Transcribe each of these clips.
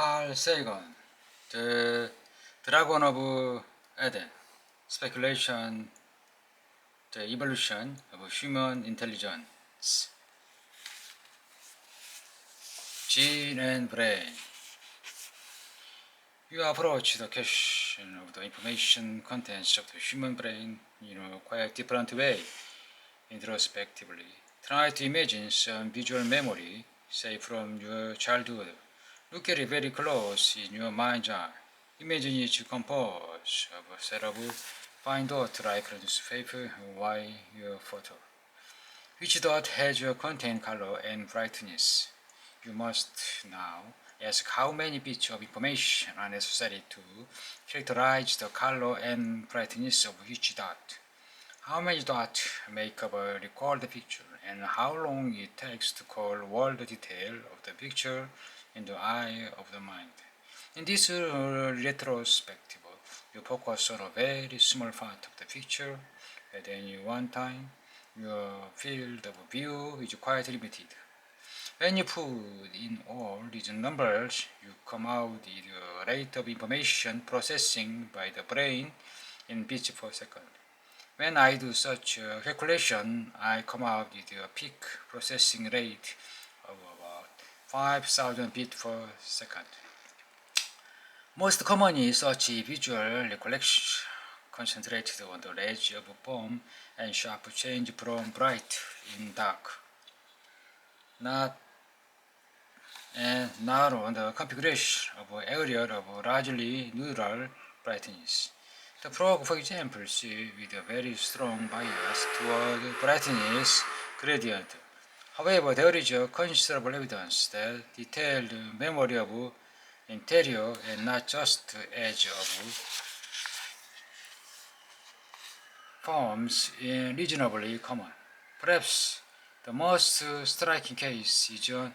Carl Sagan, The Dragon of Eden, Speculation, the Evolution of Human Intelligence, Gene and Brain. You approach the question of the information contents of the human brain in a quite different way, introspectively. Try to imagine some visual memory, say from your childhood. Look at it very close in your mind's eye. Imagine it composed of a set of fine dots like a newspaper while your photo. Which dot has your content, color, and brightness? You must now ask how many bits of information are necessary to characterize the color and brightness of each dot. How many dots make up a recorded picture, and how long it takes to call all the detail of the picture in the eye of the mind. In this retrospective, you focus on a very small part of the picture at any one time. Your field of view is quite limited. When you put in all these numbers, you come out with the rate of information processing by the brain in bits per second. When I do such a calculation, I come out with a peak processing rate of about 5,000 bits per second. Most commonly, such visual recollection concentrated on the range of form and sharp change from bright in dark, not on the configuration of an area of largely neutral brightness. The frog, for example, see with a very strong bias toward brightness gradient. However, there is a considerable evidence that detailed memory of interior and not just edge of forms is reasonably common. Perhaps the most striking case is an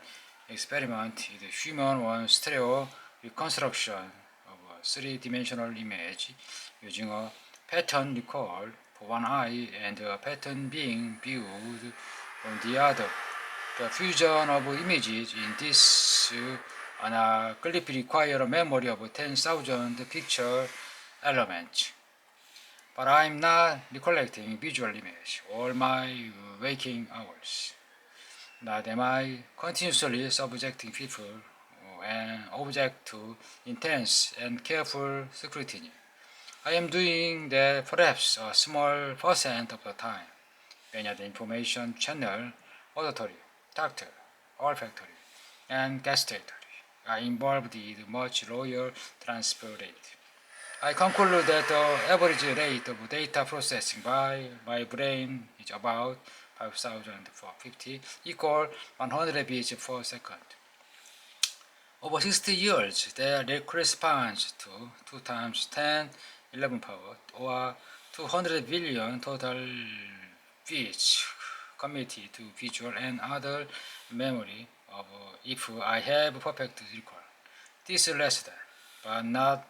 experiment with human one stereo reconstruction of a three-dimensional image using a pattern recall for one eye and a pattern being viewed on the other. The fusion of images in this clip requires a memory of 10,000 picture elements. But I'm not recollecting visual image all my waking hours. Not am I continuously subjecting people and object to intense and careful scrutiny. I am doing that perhaps a small percent of the time. Many of the information channel, auditory, tactile, olfactory, and gustatory are involved in much lower transfer rate. I conclude that the average rate of data processing by my brain is about 5,450 equal 100 bits per second. Over 60 years, that corresponds to 2 times 10, 11 power, or 200 billion total bits committed to visual and other memory of if I have perfect recall. This is less than, but not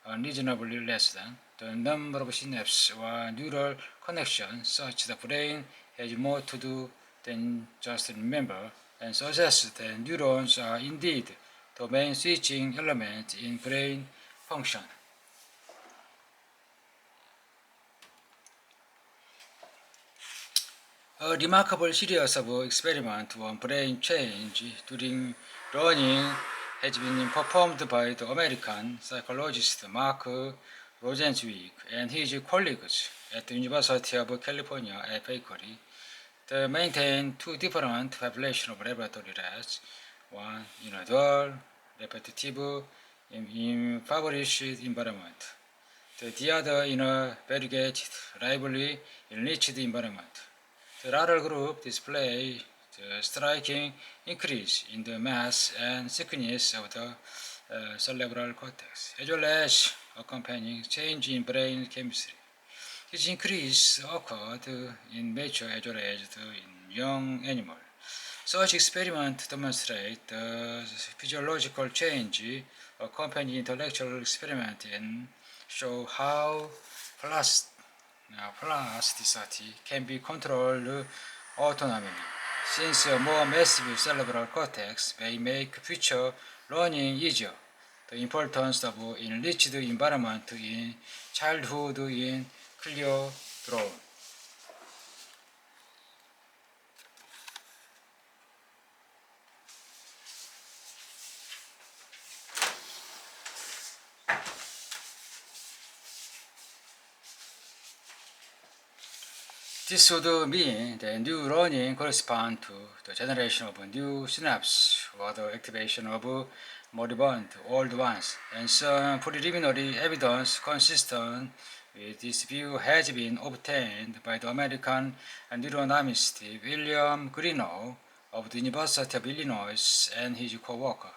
unreasonably less than, the number of synapses or neural connections such the brain has more to do than just remember, and suggests that neurons are indeed the main switching element in brain function. A remarkable series of experiments on brain change during learning has been performed by the American psychologist Mark Rosenzweig and his colleagues at the University of California at Berkeley. They maintain two different populations of laboratory rats, one in a dull, repetitive, impoverished environment, the other in a variegated, lively, enriched environment. The latter group displays the striking increase in the mass and thickness of the cerebral cortex, as well as accompanying change in brain chemistry. This increase occurred in nature as well as in young animals. Such experiments demonstrate the physiological change accompanying intellectual experiment and show how plasticity can be controlled autonomously, since a more massive cerebral cortex may make future learning easier. the importance of enriched environment in childhood in clear drawn. This would mean the new learning corresponds to the generation of new synapses or the activation of moribund old ones, and some preliminary evidence consistent with this view has been obtained by the American neuroanatomist William Greenough of the University of Illinois and his co-worker.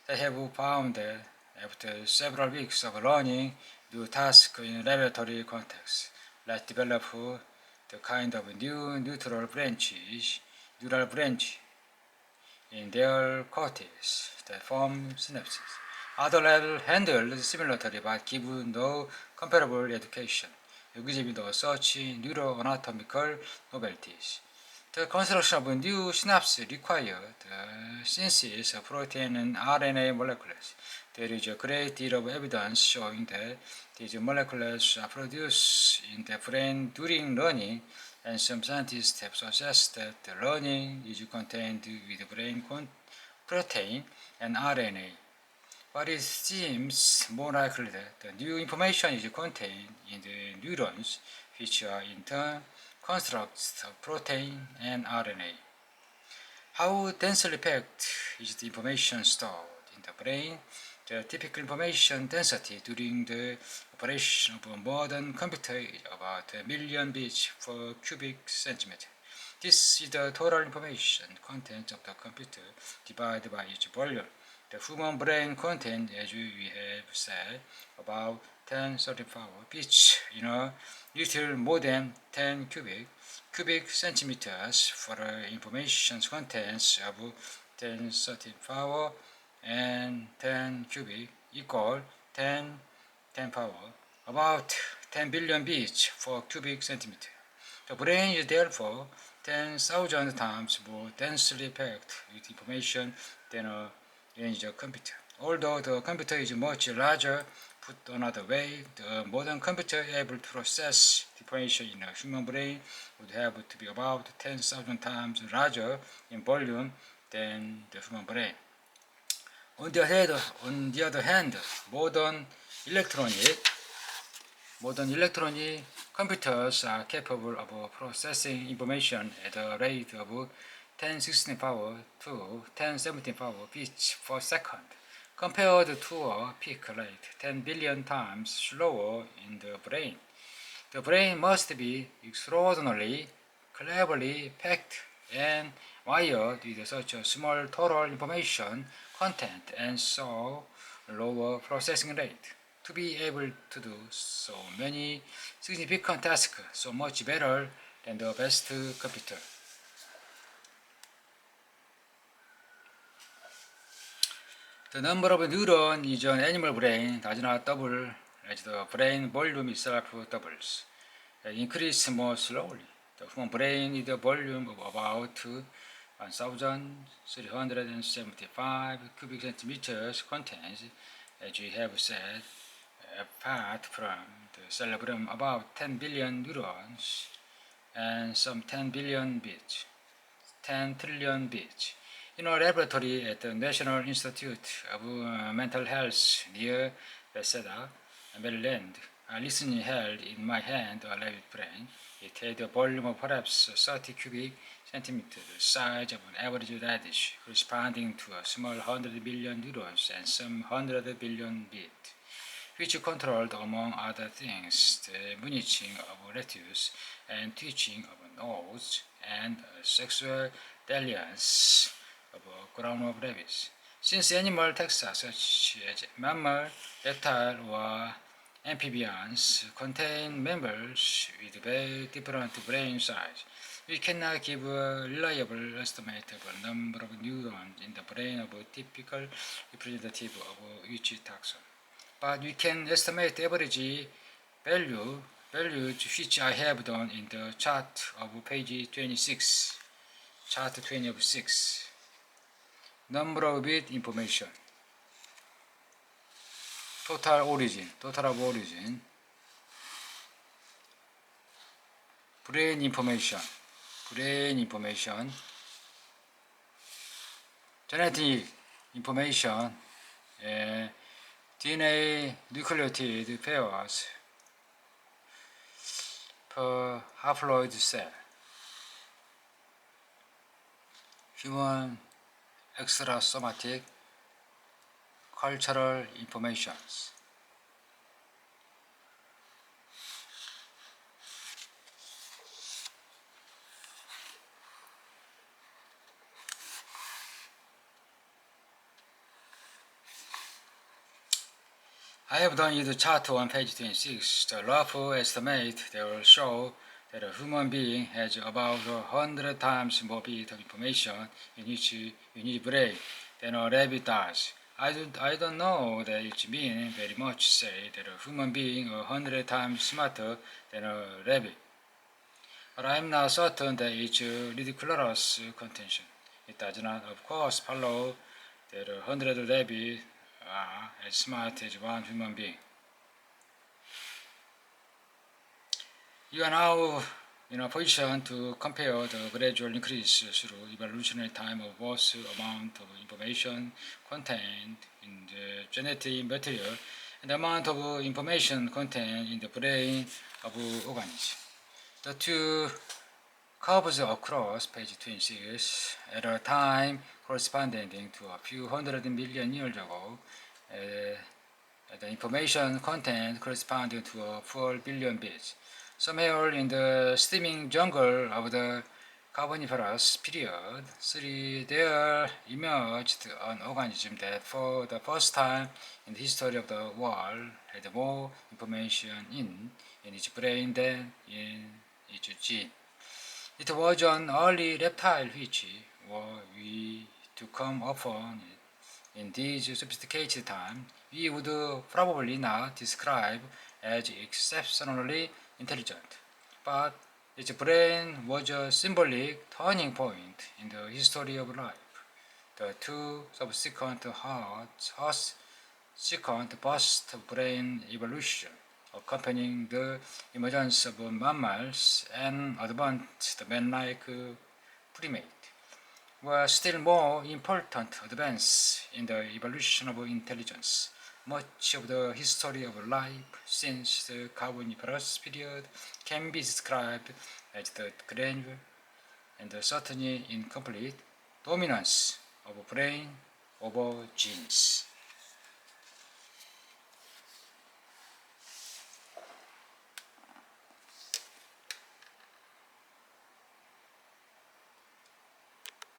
They have found that after several weeks of learning new tasks in laboratory context, let's develop the kind of new neural branch in their cortex that form synapses. Other labs handled similarly but give no comparable education, exhibit no such neuroanatomical novelties. The construction of new synapses required the synthesis of protein and RNA molecules. There is a great deal of evidence showing that these molecules are produced in the brain during learning, and some scientists have suggested that the learning is contained with brain protein and RNA. But it seems more likely that the new information is contained in the neurons, which are in turn constructs of protein and RNA. How densely packed is the information stored in the brain? The typical information density during the operation of a modern computer is about 1 million bits per cubic centimeter. This is the total information content of the computer divided by its volume. The human brain contains, as we have said, about 10^13 bits in a little more than 10 cubic centimeters for information contents of 10^13 and 10 cubic equal 10 power, about 10 billion bits per cubic centimeter. The brain is therefore 10,000 times more densely packed with information than a range computer. Although the computer is much larger, put another way, the modern computer able to process information in a human brain would have to be about 10,000 times larger in volume than the human brain. On the other hand, modern electronic computers are capable of processing information at a rate of 10^16 to 10^17 bits per second, compared to a peak rate 10 billion times slower in the brain. The brain must be extraordinarily cleverly packed and wired with such a small total information content and so lower processing rate to be able to do so many significant tasks so much better than the best computer. The number of neurons in an animal brain does not double as the brain volume itself doubles. It increases more slowly. The human brain is a volume of about 1,375 cubic centimeters contains, as we have said, apart from the cerebrum, about 10 billion neurons and some 10 billion bits, 10 trillion bits. In a laboratory at the National Institute of Mental Health near Bethesda, Maryland, I recently held in my hand a rabbit brain. It had a volume of perhaps 30 cubic centimeters, the size of an average radish, corresponding to a small 100 billion neurons and some 100 billion bits, which controlled, among other things, the munching of lettuce and twitching of a nose and sexual dalliance of a crown of rabbits. Since animal taxa such as mammal, reptile, or amphibians contain members with very different brain size, we cannot give a reliable estimate of the number of neurons in the brain of a typical representative of each taxon. But we can estimate the average values which I have done in the chart of page 26, chart 20 of 6. Number of bit information. total of origin, brain information, genetic information, DNA nucleotide pairs per haploid cell, human extrasomatic cultural informations. I have done the chart on page 26. The rough estimate they will show that a human being has about 100 times more bit of information in each brain than a rabbit does. I don't know that it means very much say that a human being 100 times smarter than a rabbit. But I'm not certain that it's ridiculous contention. It does not, of course, follow that 100 rabbits are as smart as one human being. You are now in a position to compare the gradual increase through evolutionary time of both amount of information contained in the genetic material and the amount of information contained in the brain of organisms. The two curves across page 26 at a time corresponding to a few hundred million years ago. The information content corresponding to a 4 billion bits. Somewhere in the steaming jungle of the Carboniferous period, there emerged an organism that for the first time in the history of the world had more information in its brain than in its gene. It was an early reptile which, were we to come upon it in these sophisticated times, we would probably not describe as exceptionally intelligent, but its brain was a symbolic turning point in the history of life. The two subsequent bursts of brain evolution accompanying the emergence of mammals and advanced man-like primates were still more important advances in the evolution of intelligence. Much of the history of life since the Carboniferous period can be described as the gradual and certainly incomplete dominance of brain over genes.